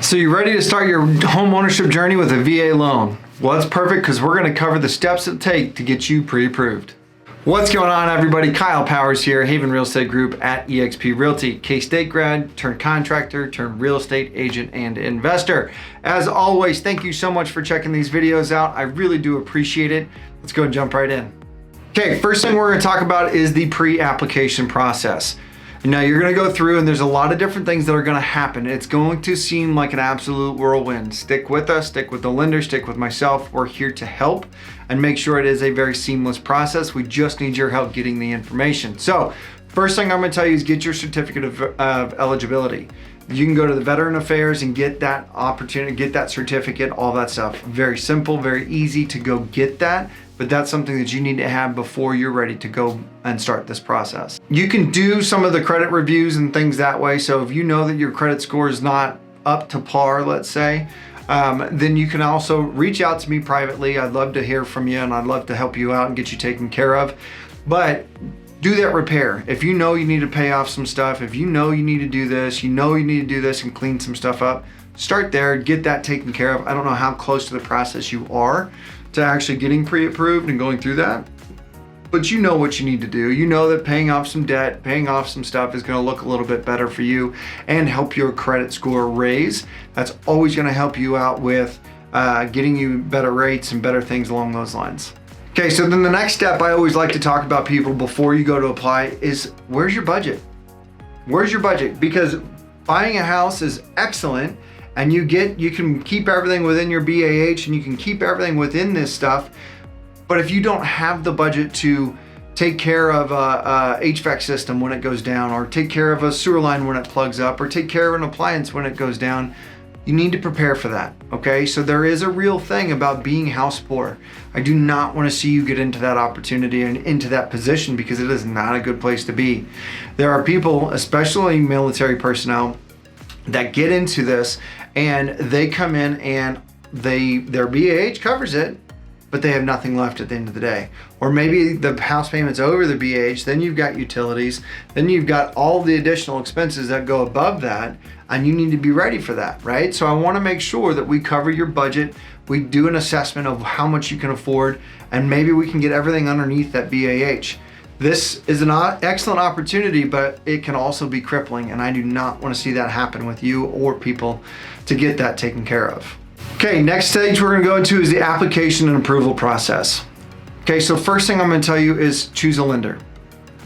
So you ready to start your home ownership journey with a VA loan? Well, that's perfect because we're going to cover the steps it takes to get you pre-approved. What's going on, everybody? Kyle Powers here, Haven Real Estate Group at eXp Realty. K-State grad, turned contractor, turned real estate agent and investor. As always, thank you so much for checking these videos out. I really do appreciate it. Let's go and jump right in. Okay, first thing we're going to talk about is the pre-application process. Now you're going to go through and there's a lot of different things that are going to happen. It's going to seem like an absolute whirlwind. Stick with us, stick with the lender, stick with myself. We're here to help and make sure it is a very seamless process. We just need your help getting the information. So first thing I'm going to tell you is get your certificate of eligibility. You can go to the Veteran Affairs and get that opportunity, get that certificate, all that stuff. Very simple, very easy to go get that. But that's something that you need to have before you're ready to go and start this process. You can do some of the credit reviews and things that way. So if you know that your credit score is not up to par, let's say, then you can also reach out to me privately. I'd love to hear from you and I'd love to help you out and get you taken care of. But do that repair. If you know you need to pay off some stuff, if you know you need to do this, you know you need to do this and clean some stuff up, start there, get that taken care of. I don't know how close to the process you are to actually getting pre-approved and going through that, but you know what you need to do. You know that paying off some debt, paying off some stuff is going to look a little bit better for you and help your credit score raise. That's always going to help you out with getting you better rates and better things along those lines. Okay, so then the next step I always like to talk about people before you go to apply is where's your budget? Where's your budget? Because buying a house is excellent and you can keep everything within your BAH and you can keep everything within this stuff. But if you don't have the budget to take care of a HVAC system when it goes down, or take care of a sewer line when it plugs up, or take care of an appliance when it goes down, you need to prepare for that, okay? So there is a real thing about being house poor. I do not want to see you get into that opportunity and into that position because it is not a good place to be. There are people, especially military personnel, that get into this and they come in and their BAH covers it, but they have nothing left at the end of the day. Or maybe the house payment's over the BAH, then you've got utilities, then you've got all the additional expenses that go above that, and you need to be ready for that, right? So I wanna make sure that we cover your budget, we do an assessment of how much you can afford, and maybe we can get everything underneath that BAH. This is an excellent opportunity, but it can also be crippling, and I do not want to see that happen with you or people to get that taken care of. Okay, next stage we're going to go into is the application and approval process. Okay, so first thing I'm going to tell you is choose a lender.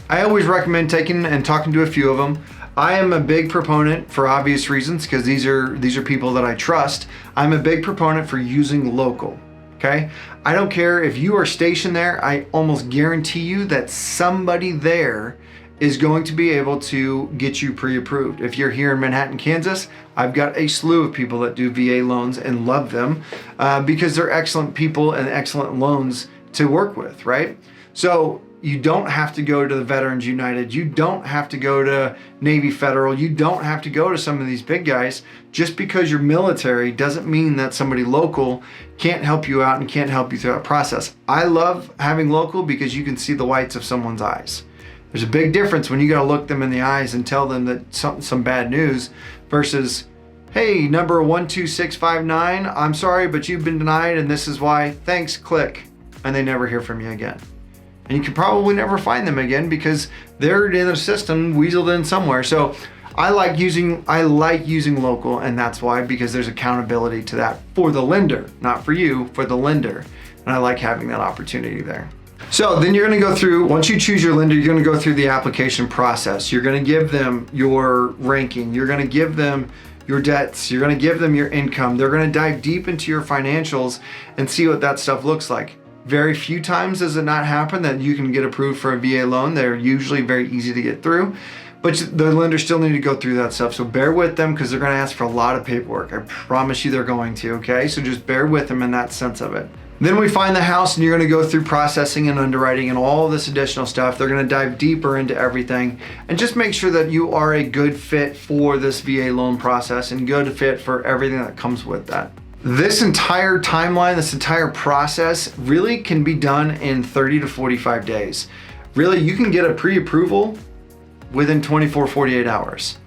I always recommend taking and talking to a few of them. I am a big proponent, for obvious reasons, because these are people that I trust. I'm a big proponent for using local. Okay, I don't care if you are stationed there, I almost guarantee you that somebody there is going to be able to get you pre-approved. If you're here in Manhattan, Kansas, I've got a slew of people that do VA loans and love them because they're excellent people and excellent loans to work with, right? So you don't have to go to the Veterans United. You don't have to go to Navy Federal. You don't have to go to some of these big guys. Just because you're military doesn't mean that somebody local can't help you out and can't help you through that process. I love having local because you can see the whites of someone's eyes. There's a big difference when you got to look them in the eyes and tell them that some bad news versus, hey, number 12659, I'm sorry, but you've been denied and this is why, thanks, click, and they never hear from you again. And you can probably never find them again because they're in the system, weaseled in somewhere. So I like using local, and that's why, because there's accountability to that for the lender, not for you, for the lender. And I like having that opportunity there. So then you're gonna go through, once you choose your lender, you're gonna go through the application process. You're gonna give them your ranking. You're gonna give them your debts. You're gonna give them your income. They're gonna dive deep into your financials and see what that stuff looks like. Very few times does it not happen that you can get approved for a VA loan. They're usually very easy to get through, but the lenders still need to go through that stuff. So bear with them because they're gonna ask for a lot of paperwork. I promise you they're going to, okay? So just bear with them in that sense of it. Then we find the house and you're gonna go through processing and underwriting and all this additional stuff. They're gonna dive deeper into everything and just make sure that you are a good fit for this VA loan process and good fit for everything that comes with that. This entire timeline, this entire process really can be done in 30 to 45 days. Really, you can get a pre-approval within 24, 48 hours.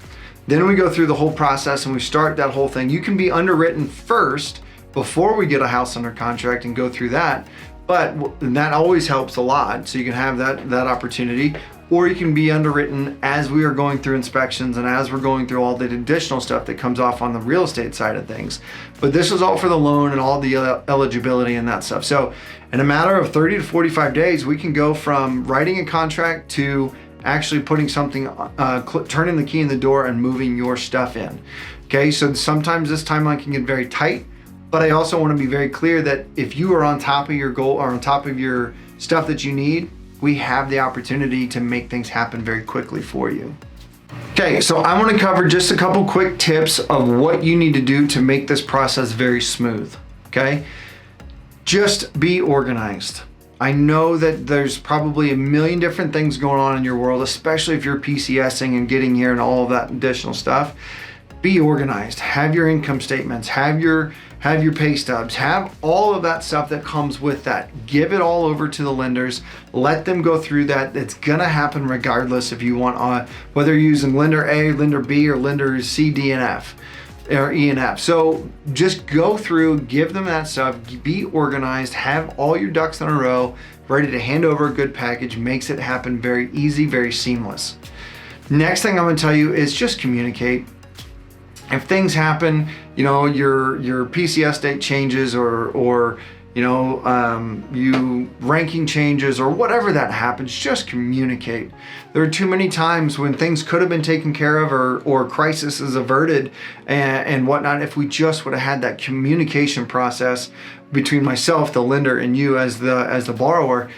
Then we go through the whole process and we start that whole thing. You can be underwritten first before we get a house under contract and go through that, but that always helps a lot. So you can have that opportunity, or you can be underwritten as we are going through inspections and as we're going through all the additional stuff that comes off on the real estate side of things. But this is all for the loan and all the eligibility and that stuff. So in a matter of 30 to 45 days, we can go from writing a contract to actually putting something, turning the key in the door and moving your stuff in. Okay, so sometimes this timeline can get very tight, but I also want to be very clear that if you are on top of your goal or on top of your stuff that you need, we have the opportunity to make things happen very quickly for you. Okay, so I want to cover just a couple quick tips of what you need to do to make this process very smooth. Okay, just be organized. I know that there's probably a million different things going on in your world, especially if you're PCSing and getting here and all of that additional stuff. Be organized, have your income statements, have your pay stubs, have all of that stuff that comes with that. Give it all over to the lenders, let them go through that. It's gonna happen regardless if you want, whether you're using lender A, lender B, or lender C, D, and F, or E and F. So just go through, give them that stuff, be organized, have all your ducks in a row, ready to hand over a good package. Makes it happen very easy, very seamless. Next thing I'm gonna tell you is just communicate. If things happen, you know, your PCS date changes or you know, you ranking changes or whatever that happens, just communicate. There are too many times when things could have been taken care of or crisis is averted and whatnot if we just would have had that communication process between myself, the lender, and you as the borrower.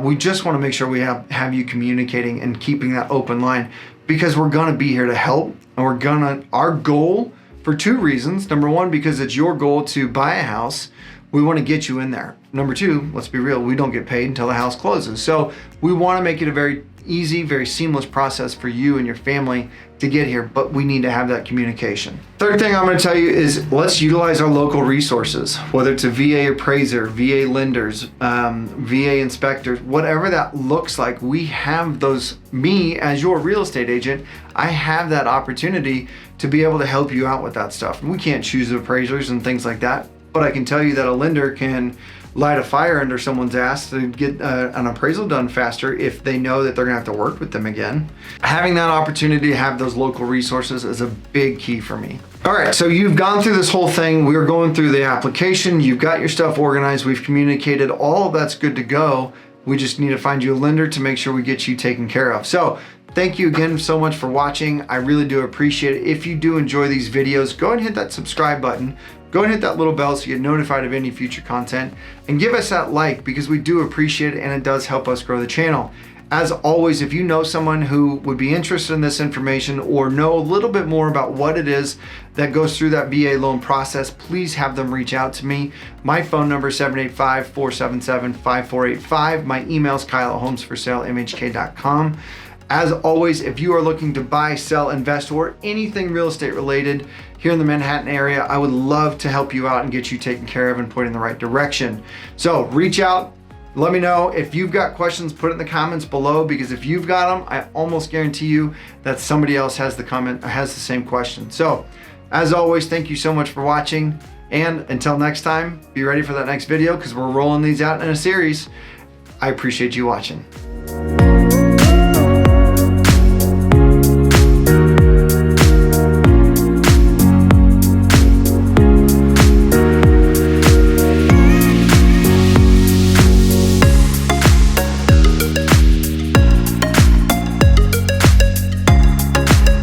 We just want to make sure we have you communicating and keeping that open line, because we're gonna be here to help, and our goal for two reasons. Number one, because it's your goal to buy a house. We want to get you in there. Number two, let's be real, we don't get paid until the house closes. So we want to make it a very easy, very seamless process for you and your family to get here, but we need to have that communication. Third thing I'm going to tell you is let's utilize our local resources, whether it's a VA appraiser, VA lenders, VA inspectors, whatever that looks like. We have those. Me as your real estate agent, I have that opportunity to be able to help you out with that stuff. We can't choose appraisers and things like that, but I can tell you that a lender can light a fire under someone's ass to get an appraisal done faster if they know that they're gonna have to work with them again. Having that opportunity to have those local resources is a big key for me. All right, so you've gone through this whole thing. We're going through the application. You've got your stuff organized. We've communicated. All of that's good to go. We just need to find you a lender to make sure we get you taken care of. So thank you again so much for watching. I really do appreciate it. If you do enjoy these videos, go ahead and hit that subscribe button. Go ahead and hit that little bell so you get notified of any future content, and give us that like, because we do appreciate it and it does help us grow the channel. As always, if you know someone who would be interested in this information or know a little bit more about what it is that goes through that VA loan process, please have them reach out to me. My phone number is 785-477-5485. My email is 𝐾𝐨𝐬@MHK.com. As always, if you are looking to buy, sell, invest, or anything real estate related here in the Manhattan area, I would love to help you out and get you taken care of and put in the right direction. So reach out, let me know. If you've got questions, put it in the comments below, because if you've got them, I almost guarantee you that somebody else has the same question. So as always, thank you so much for watching. And until next time, be ready for that next video, because we're rolling these out in a series. I appreciate you watching.